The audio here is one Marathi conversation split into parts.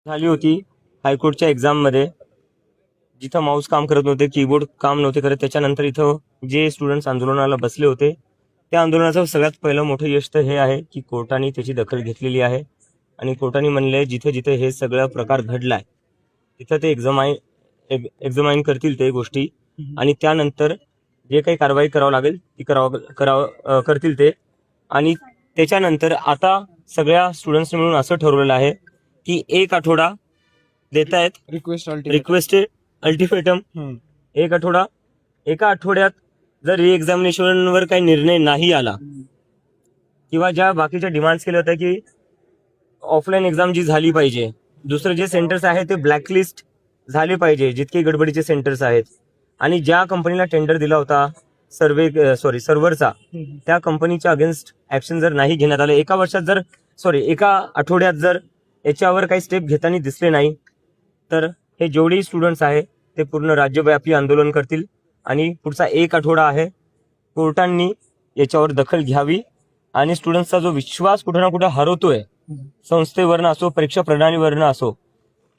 झाली होती हायकोर्टच्या एक्झाममध्ये, जिथं माऊस काम करत नव्हते, कीबोर्ड काम नव्हते करत. त्याच्यानंतर इथं जे स्टुडंट्स आंदोलनाला बसले होते, त्या आंदोलनाचं सगळ्यात पहिलं मोठं यश तर हे आहे की कोर्टाने त्याची दखल घेतलेली आहे आणि कोर्टाने म्हणले जिथे जिथे हे सगळं प्रकार घडलाय तिथं ते एक्झामाइन करतील ते गोष्टी आणि त्यानंतर जे काही कारवाई करावं लागेल ती करतील ते. आणि त्याच्यानंतर आता सगळ्या स्टुडंट्सने मिळून असं ठरवलेलं आहे की 1 आठवडा देत आहेत रिक्वेस्ट अल्टिमेटम. एका आठवड्यात जर री एक्झामिनेशनवर काही निर्णय नाही आला किंवा ज्या बाकीच्या डिमांड्स केल्या होत्या की ऑफलाईन एक्झाम जी झाली पाहिजे, दुसरं जे सेंटर्स आहे ते ब्लॅकलिस्ट झाले पाहिजे जितके गडबडीचे सेंटर्स आहेत, आणि ज्या कंपनीला टेंडर दिला होता सर्व्हरचा, त्या कंपनीच्या अगेन्स्ट ऍक्शन जर नाही घेण्यात आलं, एका आठवड्यात जर याच्यावर काही स्टेप घेताना दिसले नाही, तर हे जेवढे स्टुडंट्स आहे ते पूर्ण राज्यव्यापी आंदोलन करतील. आणि पुढचा 1 आठवडा आहे, कोर्टांनी याच्यावर दखल घ्यावी आणि स्टुडंट्सचा जो विश्वास कुठे ना कुठे हरवतोय, संस्थेवरनं असो, परीक्षा प्रणालीवरनं असो,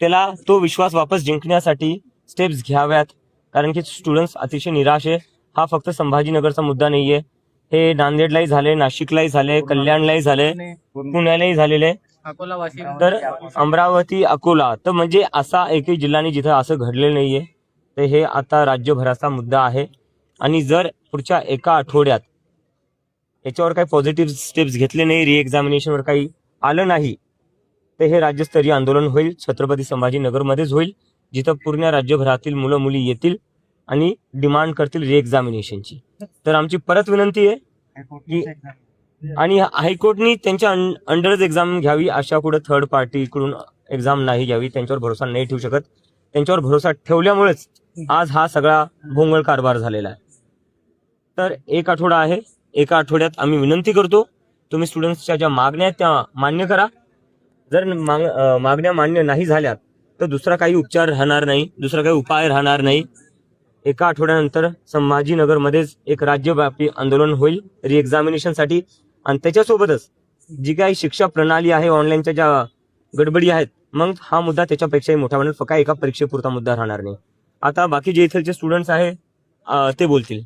त्याला तो विश्वास वापस जिंकण्यासाठी स्टेप्स घ्याव्यात. कारण की स्टुडंट्स अतिशय निराश आहे. हा फक्त संभाजीनगरचा मुद्दा नाहीये, हे नांदेडलाही झाले, नाशिकलाही झाले, कल्याणलाही झाले, पुण्यालाही झालेले, तर अमरावती, अकोला, तर म्हणजे असा एकही जिल्हा नाही जिथं असं घडलेलं नाहीये. तर हे आता राज्यभराचा मुद्दा आहे आणि जर पुढच्या 1 आठवड्यात याच्यावर काही पॉझिटिव्ह स्टेप्स घेतले नाही, री एक्झामिनेशनवर काही आलं नाही, तर हे राज्यस्तरीय आंदोलन होईल, छत्रपती संभाजीनगरमध्येच होईल, जिथं पूर्ण राज्यभरातील मुलं मुली येतील आणि डिमांड करतील री एक्झामिनेशनची. तर आमची परत विनंती आहे की आणि हायकोर्टनी त्यांच्या अंडरच एक्झाम घ्यावी, अशा कुठं थर्ड पार्टीकडून एक्झाम नाही घ्यावी. त्यांच्यावर भरोसा नाही ठेवू शकत. त्यांच्यावर भरोसा ठेवल्यामुळेच आज हा सगळा भोंगळ कारभार झालेला आहे. तर 1 आठवडा आहे, 1 आठवड्यात आम्ही विनंती करतो तुम्ही स्टुडंट्सच्या ज्या मागण्या आहेत त्या मान्य करा. जर मागण्या मान्य नाही झाल्यात तर दुसरा काही उपचार राहणार नाही, दुसरा काही उपाय राहणार नाही. 1 आठवड्यानंतर संभाजीनगरमध्येच एक राज्यव्यापी आंदोलन होईल री एक्झामिनेशनसाठी. आणि त्याच्यासोबतच जी काही शिक्षा प्रणाली आहे, ऑनलाईनच्या ज्या गडबडी आहेत, मग हा मुद्दा त्याच्यापेक्षाही मोठा म्हणून फक्त एका परीक्षेपुरता मुद्दा राहणार नाही. आता बाकी जे इथलचे स्टुडंट्स आहे ते बोलतील.